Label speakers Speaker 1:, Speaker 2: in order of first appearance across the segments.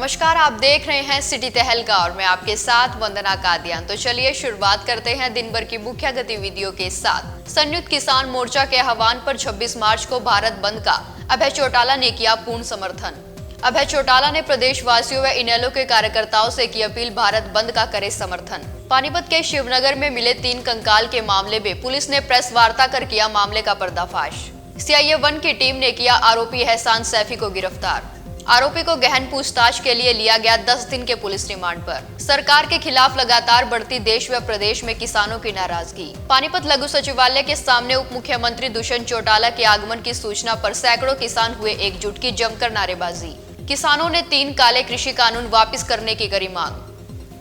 Speaker 1: नमस्कार, आप देख रहे हैं सिटी तहलका और मैं आपके साथ वंदना कादियान। तो चलिए शुरुआत करते हैं दिन भर की मुख्य गतिविधियों के साथ। संयुक्त किसान मोर्चा के आह्वान पर 26 मार्च को भारत बंद का अभय चौटाला ने किया पूर्ण समर्थन। अभय चौटाला ने प्रदेशवासियों व इनेलो के कार्यकर्ताओं से की अपील, भारत बंद का करे समर्थन। पानीपत के शिवनगर में मिले 3 कंकाल के मामले में पुलिस ने प्रेस वार्ता कर किया मामले का पर्दाफाश। CIA-1 की टीम ने किया आरोपी एहसान सैफी को गिरफ्तार। आरोपी को गहन पूछताछ के लिए लिया गया 10 दिन के पुलिस रिमांड पर। सरकार के खिलाफ लगातार बढ़ती देश व प्रदेश में किसानों की नाराजगी। पानीपत लघु सचिवालय के सामने उप मुख्यमंत्री दुष्यंत चौटाला के आगमन की सूचना पर सैकड़ों किसान हुए एकजुट की जमकर नारेबाजी। किसानों ने 3 काले कृषि कानून वापस करने की करी मांग।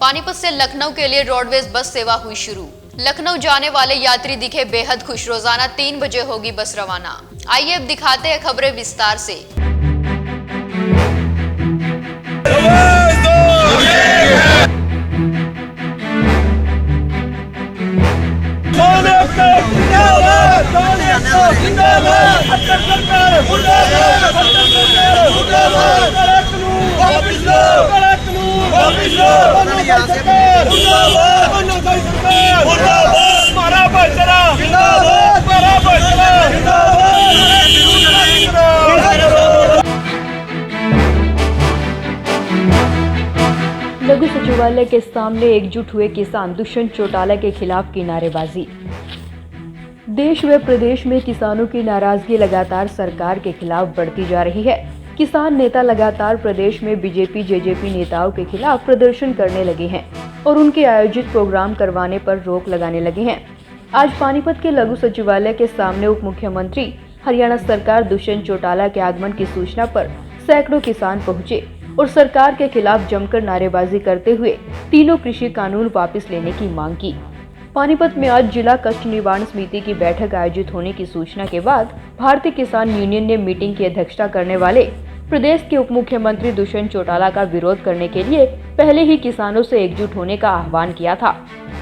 Speaker 1: पानीपत से लखनऊ के लिए रोडवेज बस सेवा हुई शुरू। लखनऊ जाने वाले यात्री दिखे बेहद खुश। रोजाना 3 बजे होगी बस रवाना। आइए अब दिखाते हैं खबरें विस्तार से।
Speaker 2: लघु सचिवालय के सामने एकजुट हुए किसान, दुष्यंत चौटाला के खिलाफ की नारेबाजी। देश व प्रदेश में किसानों की नाराजगी लगातार सरकार के खिलाफ बढ़ती जा रही है। किसान नेता लगातार प्रदेश में बीजेपी जेजेपी नेताओं के खिलाफ प्रदर्शन करने लगे हैं और उनके आयोजित प्रोग्राम करवाने पर रोक लगाने लगे हैं। आज पानीपत के लघु सचिवालय के सामने उप मुख्यमंत्री हरियाणा सरकार दुष्यंत चौटाला के आगमन की सूचना पर सैकड़ों किसान पहुंचे और सरकार के खिलाफ जमकर नारेबाजी करते हुए तीनों कृषि कानून वापस लेने की मांग की। पानीपत में आज जिला कष्ट निवारण समिति की बैठक आयोजित होने की सूचना के बाद भारतीय किसान यूनियन ने मीटिंग की अध्यक्षता करने वाले प्रदेश के उप मुख्यमंत्री दुष्यंत चौटाला का विरोध करने के लिए पहले ही किसानों से एकजुट होने का आह्वान किया था,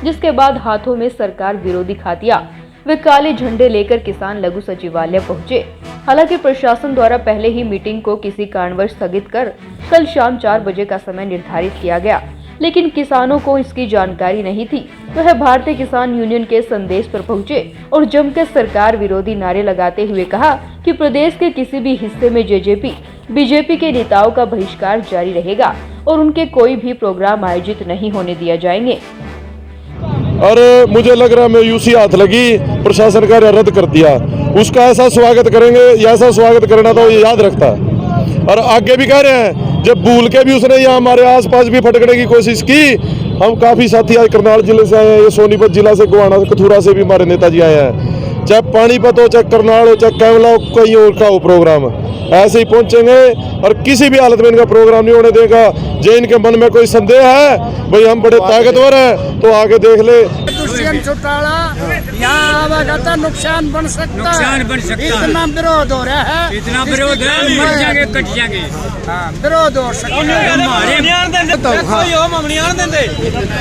Speaker 2: जिसके बाद हाथों में सरकार विरोधी खातिया वे काले झंडे लेकर किसान लघु सचिवालय पहुंचे। हालांकि प्रशासन द्वारा पहले ही मीटिंग को किसी कारणवश स्थगित कर कल शाम 4 बजे का समय निर्धारित किया गया, लेकिन किसानों को इसकी जानकारी नहीं थी। वह भारतीय किसान यूनियन के संदेश पर पहुंचे और जमकर सरकार विरोधी नारे लगाते हुए कहा कि प्रदेश के किसी भी हिस्से में जेजेपी बीजेपी के नेताओं का बहिष्कार जारी रहेगा और उनके कोई भी प्रोग्राम आयोजित नहीं होने दिया जाएंगे।
Speaker 3: अरे मुझे लग रहा है मैं यूसी हाथ लगी, प्रशासन का रद्द कर दिया। उसका ऐसा स्वागत करेंगे, ऐसा स्वागत करना तो ये याद रखता है। और आगे भी कह रहे हैं, जब भूल के भी उसने यहाँ हमारे आसपास भी फटकने की कोशिश की। हम काफी साथी आज करनाल जिले से आए हैं, सोनीपत जिला से, गोहाना कथुरा से भी हमारे नेताजी आए हैं। चाहे पानीपत हो, चाहे करनाल हो, चाहे कैमला हो, कहीं और का हो प्रोग्राम, ऐसे ही पहुंचेंगे और किसी भी हालत में इनका प्रोग्राम नहीं होने देगा। जो इनके मन में कोई संदेह है भाई हम बड़े ताकतवर हैं तो आगे देख ले।
Speaker 4: दुष्यंत चौटाला यहाँ आवेगा तो नुकसान बन सकता है। इतना विरोध हो रहा है,
Speaker 5: इतना विरोध है, मर जाएंगे, कट जाएंगे।
Speaker 4: हाँ, विरोध हो सकता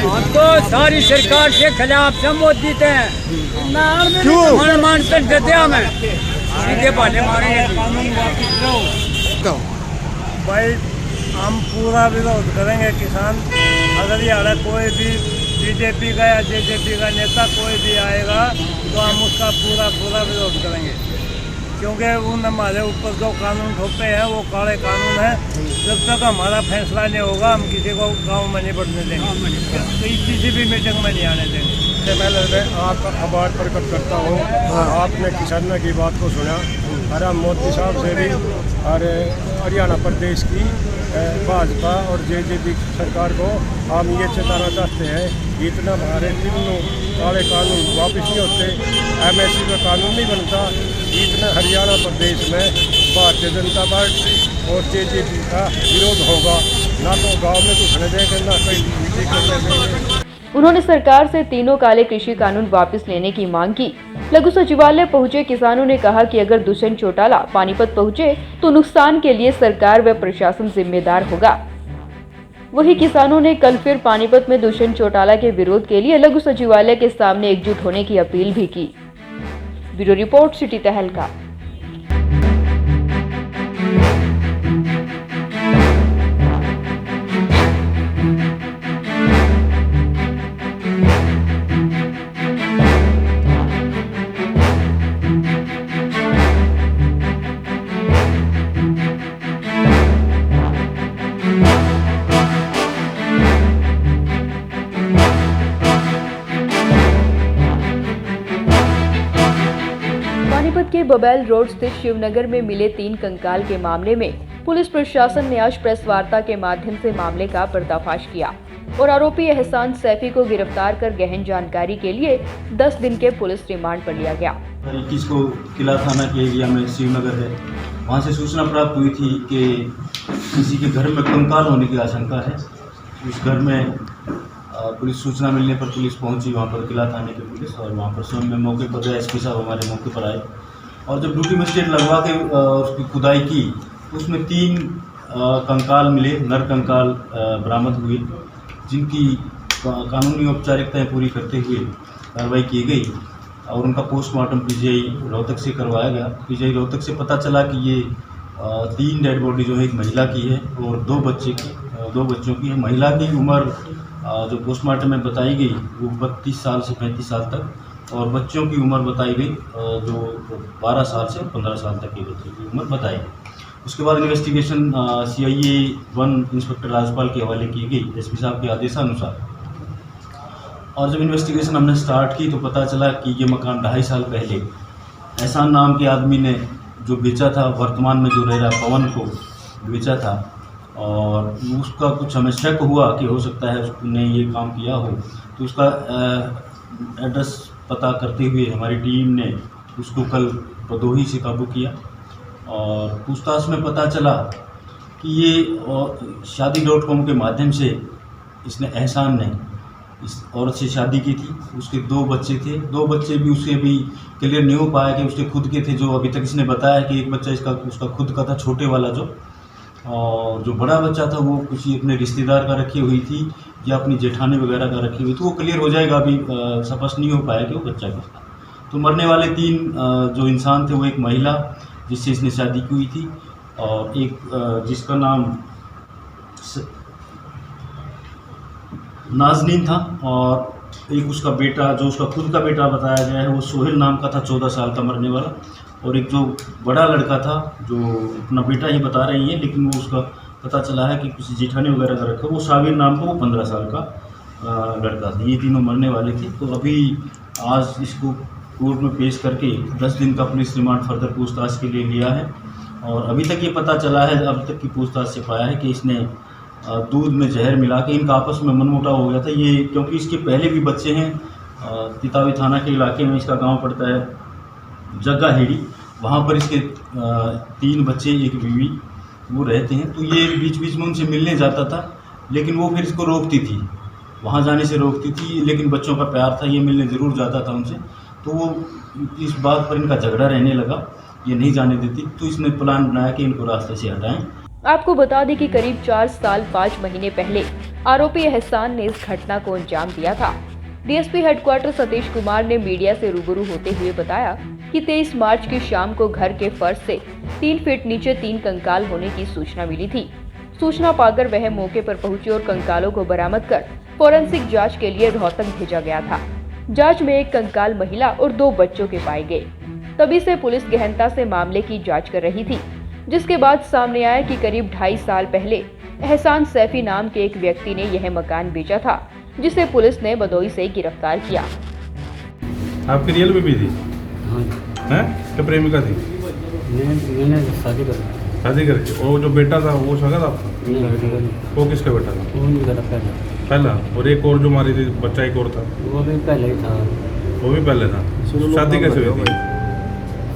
Speaker 5: हम तो सारी सरकार के खिलाफ संबोधित हैं।
Speaker 4: क्यों
Speaker 5: मानते देते में सीधे भाले मारेंगे।
Speaker 6: भाई हम पूरा विरोध करेंगे किसान। अगर ये कोई भी बीजेपी का या जेजेपी का नेता कोई भी आएगा तो हम उसका पूरा विरोध करेंगे, क्योंकि उन हमारे ऊपर जो कानून थोपे हैं वो काले कानून हैं। जब तक हमारा फैसला नहीं होगा हम किसी को गांव में नहीं बढ़ने देंगे, किसी भी मीटिंग में नहीं आने देंगे।
Speaker 7: पहले मैं आपका आभार प्रकट करता हूँ। आपने किसानों की बात को सुना और हम मोदी साहब से भी और हरियाणा प्रदेश की भाजपा और जेजेपी सरकार को हम ये चेताना चाहते हैं, इतना हमारे तीनों काले कानून वापस नहीं होते, MSC का कानून नहीं बनता, इतना हरियाणा प्रदेश में भारतीय जनता पार्टी और जेजेपी का विरोध होगा। ना तो गांव में घुसने देंगे, ना कहीं मीटिंग करने देंगे।
Speaker 2: उन्होंने सरकार से तीनों काले कृषि कानून वापस लेने की मांग की। लघु सचिवालय पहुंचे किसानों ने कहा कि अगर दुष्यंत चौटाला पानीपत पहुंचे तो नुकसान के लिए सरकार व प्रशासन जिम्मेदार होगा। वहीं किसानों ने कल फिर पानीपत में दुष्यंत चौटाला के विरोध के लिए लघु सचिवालय के सामने एकजुट होने की अपील भी की। ब्यूरो रिपोर्ट, सिटी तहलका। बबैल रोड स्थित शिवनगर में मिले 3 कंकाल के मामले में पुलिस प्रशासन ने आज प्रेस वार्ता के माध्यम से मामले का पर्दाफाश किया और आरोपी एहसान सैफी को गिरफ्तार कर गहन जानकारी के लिए 10 दिन के पुलिस रिमांड पर लिया गया।
Speaker 8: 21 को किला थाना के एरिया में शिवनगर है, वहाँ से सूचना प्राप्त हुई थी कि किसी के घर में कंकाल होने की आशंका है। उस घर में पुलिस सूचना मिलने पर पुलिस पहुंची, वहाँ पर किला थाने की पुलिस, और वहाँ पर स्वयं में मौके पर एसपी साहब हमारे मौके पर आए और जब ड्यूटी मजिस्ट्रेट लगवा के उसकी खुदाई की तो उसमें 3 कंकाल मिले, नर कंकाल बरामद हुए, जिनकी कानूनी औपचारिकताएं पूरी करते हुए कार्रवाई की गई और उनका पोस्टमार्टम पीजीआई रोहतक से करवाया गया। पीजीआई रोहतक से पता चला कि ये 3 डेड बॉडी जो है एक महिला की है और 2 बच्चों की है। महिला की उम्र जो पोस्टमार्टम में बताई गई वो 32 साल से 35 साल तक और बच्चों की उम्र बताई गई जो 12 साल से 15 साल तक के बच्चों की उम्र बताई गई। उसके बाद इन्वेस्टिगेशन CIA 1 इंस्पेक्टर राजपाल के हवाले की गई एसपी साहब के आदेशानुसार। और जब इन्वेस्टिगेशन हमने स्टार्ट की तो पता चला कि ये मकान 2.5 साल पहले एहसान नाम के आदमी ने जो बेचा था, वर्तमान में जो रह रहा पवन को बेचा था, और उसका कुछ हमें शक हुआ कि हो सकता है उसने ये काम किया हो, तो उसका एड्रेस पता करते हुए हमारी टीम ने उसको कल भदोही से काबू किया और पूछताछ में पता चला कि ये शादी.com के माध्यम से इसने एहसान ने इस औरत से शादी की थी। उसके 2 बच्चे थे, 2 बच्चे भी उसके भी क्लियर नहीं हो पाया कि उसके खुद के थे। जो अभी तक इसने बताया कि एक बच्चा उसका खुद का था, छोटे वाला और जो बड़ा बच्चा था वो किसी अपने रिश्तेदार का रखी हुई थी या अपनी जेठानी वगैरह का रखी हुई थी। वो क्लियर हो जाएगा, अभी स्पष्ट नहीं हो पाया कि वो बच्चा किसका। तो मरने वाले 3 जो इंसान थे वो एक महिला जिससे इसने शादी की हुई थी और एक जिसका नाम नाजनीन था और एक उसका बेटा जो उसका खुद का बेटा बताया गया है वो सोहेल नाम का था, 14 साल का मरने वाला, और एक जो बड़ा लड़का था जो अपना बेटा ही बता रही है लेकिन वो उसका पता चला है कि किसी जेठानी वगैरह का रखा, वो साबिर नाम का, वो 15 साल का लड़का था। ये तीनों मरने वाले थे। तो अभी आज इसको कोर्ट में पेश करके 10 दिन का पुलिस रिमांड फर्दर पूछताछ के लिए लिया है और अभी तक ये पता चला है, अब तक की पूछताछ से पाया है कि इसने दूध में जहर मिला के इनका आपस में मनमुटाव हो गया था। ये क्योंकि इसके पहले भी बच्चे हैं, तितावी थाना के इलाके में इसका गांव पड़ता है जग्गा हेड़ी, वहाँ पर इसके 3 बच्चे एक बीवी वो रहते हैं। तो ये बीच बीच में उनसे मिलने जाता था लेकिन वो फिर इसको रोकती थी, वहाँ जाने से रोकती थी, लेकिन बच्चों का प्यार था, ये मिलने ज़रूर जाता था उनसे। तो वो इस बात पर इनका झगड़ा रहने लगा, ये नहीं जाने देती, तो इसने प्लान बनाया कि इनको रास्ते से हटाएं।
Speaker 2: आपको बता दें कि करीब 4 साल 5 महीने पहले आरोपी एहसान ने इस घटना को अंजाम दिया था। डीएसपी हेडक्वार्टर सतीश कुमार ने मीडिया से रूबरू होते हुए बताया कि 23 मार्च की शाम को घर के फर्श से 3 फीट नीचे 3 कंकाल होने की सूचना मिली थी। सूचना पाकर वह मौके पर पहुंचे और कंकालों को बरामद कर फोरेंसिक जांच के लिए रोहतक भेजा गया था। जांच में एक कंकाल महिला और 2 बच्चों के पाए गए। तभी से पुलिस गहनता से मामले की जांच कर रही थी, जिसके बाद सामने आया कि करीब 2.5 साल पहले एहसान सैफी नाम के एक व्यक्ति ने यह मकान बेचा था, जिसे पुलिस ने भदोही से गिरफ्तार किया।
Speaker 9: आपकी रियल में भी थी? हाँ। क्या प्रेमिका थी?
Speaker 5: मैंने शादी कर ली।
Speaker 9: शादी करके? वो जो बेटा था वो सगा था आपका? वो किसका बेटा था?
Speaker 5: वो नहीं करा
Speaker 9: पहला। और एक और जो मारी थी बच्चा एक और था?
Speaker 5: वो भी पहले ही था।
Speaker 9: वो भी पहले था। शादी कैसे हुई थी?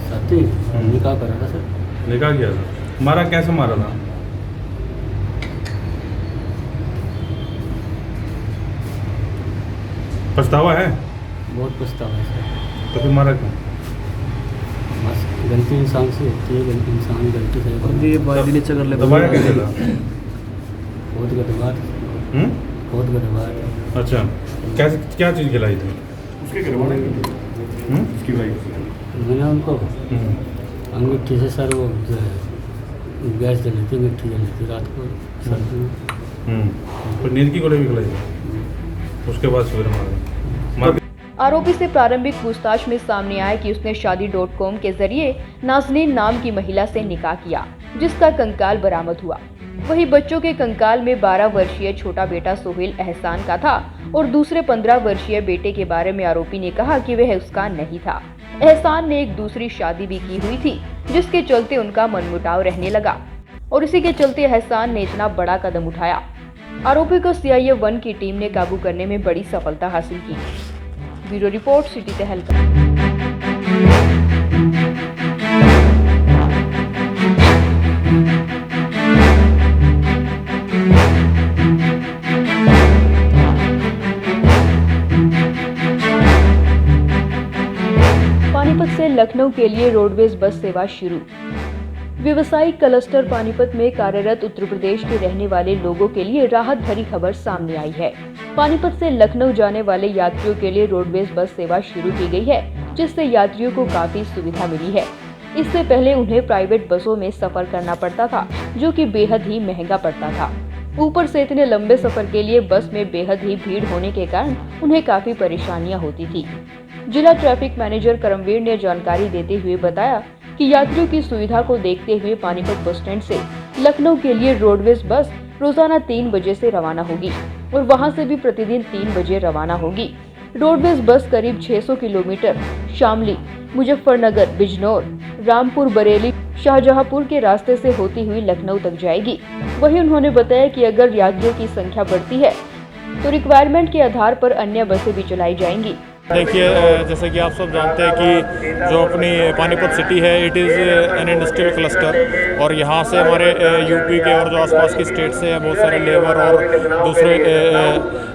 Speaker 5: शादी निकाह करा था सर।
Speaker 9: निकाह किया था। मारा कैसे मारा था? पछतावा है?
Speaker 5: बहुत पछतावा है सर।
Speaker 9: तो फिर मारा क्यों?
Speaker 5: बस गलती इंसान से होती है, गलती इंसान गलती से
Speaker 9: दबाया कैसे था?
Speaker 5: बहुत गलत बात। बहुत गलत बात।
Speaker 9: अच्छा, कैसे क्या चीज़ खिलाई थी? उसके घरवाले उसकी वाइफ।
Speaker 5: मैंने उनको अंगूठी से सर वो जो है गैस जली थी, मिट्टी जली थी रात को सर्दी में।
Speaker 9: तो नींद की गोली भी खिलाई थी? उसके बाद सवेरे मारा।
Speaker 2: आरोपी से प्रारंभिक पूछताछ में सामने आया कि उसने शादी.com के जरिए नाजनीन नाम की महिला से निकाह किया, जिसका कंकाल बरामद हुआ। वहीं बच्चों के कंकाल में 12 वर्षीय छोटा बेटा सोहेल एहसान का था और दूसरे 15 वर्षीय बेटे के बारे में आरोपी ने कहा कि वह उसका नहीं था। एहसान ने एक दूसरी शादी भी की हुई थी, जिसके चलते उनका मनमुटाव रहने लगा और इसी के चलते एहसान ने इतना बड़ा कदम उठाया। आरोपी को सीआईए 1 की टीम ने काबू करने में बड़ी सफलता हासिल की। ब्यूरो रिपोर्ट, सिटी तहलका। पानीपत से लखनऊ के लिए रोडवेज बस सेवा शुरू। व्यवसायिक क्लस्टर पानीपत में कार्यरत उत्तर प्रदेश के रहने वाले लोगों के लिए राहत भरी खबर सामने आई है। पानीपत से लखनऊ जाने वाले यात्रियों के लिए रोडवेज बस सेवा शुरू की गई है, जिससे यात्रियों को काफी सुविधा मिली है। इससे पहले उन्हें प्राइवेट बसों में सफर करना पड़ता था, जो कि बेहद ही महंगा पड़ता था। ऊपर से इतने लंबे सफर के लिए बस में बेहद ही भीड़ होने के कारण उन्हें काफी परेशानियां होती थी। जिला ट्रैफिक मैनेजर करमवीर ने जानकारी देते हुए बताया कि यात्रियों की सुविधा को देखते हुए पानीपत बस स्टैंड से लखनऊ के लिए रोडवेज बस रोजाना 3 बजे से रवाना होगी और वहां से भी प्रतिदिन 3 बजे रवाना होगी। रोडवेज बस करीब 600 किलोमीटर शामली, मुजफ्फरनगर, बिजनौर, रामपुर, बरेली, शाहजहांपुर के रास्ते से होती हुई लखनऊ तक जाएगी। वहीं उन्होंने बताया कि अगर यात्रियों की संख्या बढ़ती है तो रिक्वायरमेंट के आधार पर अन्य बसें भी चलाई जाएंगी।
Speaker 9: देखिए, जैसे कि आप सब जानते हैं कि जो अपनी पानीपत सिटी है, it is an industrial cluster और यहाँ से हमारे यूपी के और जो आसपास की स्टेट से बहुत सारे लेबर और दूसरे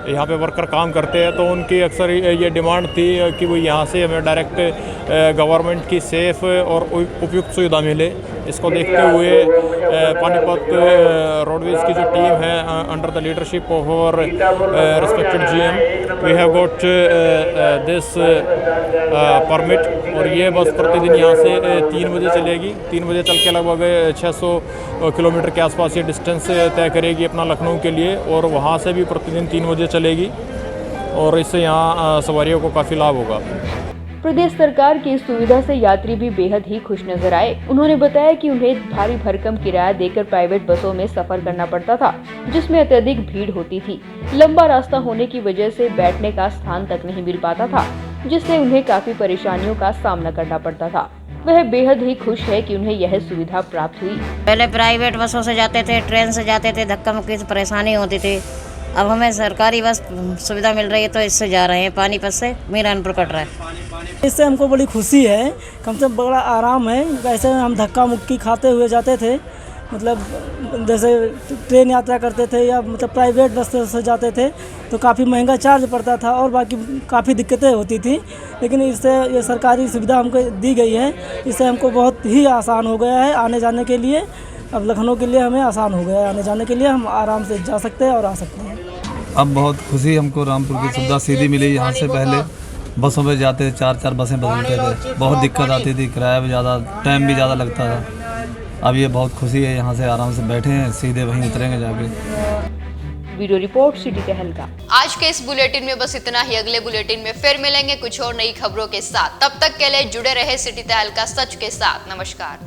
Speaker 9: यहाँ पे वर्कर काम करते हैं। तो उनकी अक्सर ये डिमांड थी कि वो यहाँ से हमें डायरेक्ट गवर्नमेंट की सेफ़ और उपयुक्त सुविधा मिले। इसको देखते हुए पानीपत रोडवेज की जो टीम है under the leadership of our respected GM, we have got this permit और ये बस प्रतिदिन यहाँ से 3 बजे चलेगी। 3 बजे चल के लगभग 600 किलोमीटर के आसपास ये डिस्टेंस तय करेगी अपना लखनऊ के लिए और वहाँ से भी प्रतिदिन 3 बजे चलेगी और इससे यहाँ सवारियों को काफ़ी लाभ होगा।
Speaker 2: प्रदेश सरकार की इस सुविधा से यात्री भी बेहद ही खुश नजर आए। उन्होंने बताया कि उन्हें भारी भरकम किराया देकर प्राइवेट बसों में सफर करना पड़ता था, जिसमें अत्यधिक भीड़ होती थी। लंबा रास्ता होने की वजह से बैठने का स्थान तक नहीं मिल पाता था, जिससे उन्हें काफी परेशानियों का सामना करना पड़ता था। वह बेहद ही खुश है कि उन्हें यह सुविधा प्राप्त हुई।
Speaker 10: पहले प्राइवेट बसों से जाते थे, ट्रेन से जाते थे, धक्का मुक्की से परेशानी होती थी। अब हमें सरकारी बस सुविधा मिल रही है तो इससे जा रहे हैं। पानीपत से मीरानपुर कट रहा है।
Speaker 4: इससे हमको बड़ी खुशी है, कम से कम बड़ा आराम है। वैसे हम धक्का मुक्की खाते हुए जाते थे, मतलब जैसे ट्रेन यात्रा करते थे या मतलब प्राइवेट बस से जाते थे तो काफ़ी महंगा चार्ज पड़ता था और बाकी काफ़ी दिक्कतें होती थी। लेकिन इससे ये सरकारी सुविधा हमको दी गई है, इससे हमको बहुत ही आसान हो गया है आने जाने के लिए। अब लखनऊ के लिए हमें आसान हो गया है आने जाने के लिए, हम आराम से जा सकते हैं और आ सकते हैं।
Speaker 11: अब बहुत खुशी हमको, रामपुर की सुविधा सीधी मिली। यहाँ से पहले बसों में जाते 4-4 बसें बदलते थे, बहुत दिक्कत आती थी, किराया भी ज़्यादा, टाइम भी ज़्यादा लगता था। अब ये बहुत खुशी है, यहाँ से आराम से बैठे हैं, सीधे वहीं उतरेंगे जाके।
Speaker 2: ब्यूरो रिपोर्ट, सिटी तहलका।
Speaker 1: आज के इस बुलेटिन में बस इतना ही। अगले बुलेटिन में फिर मिलेंगे कुछ और नई खबरों के साथ। तब तक के लिए जुड़े रहे सिटी तहलका सच के साथ। नमस्कार।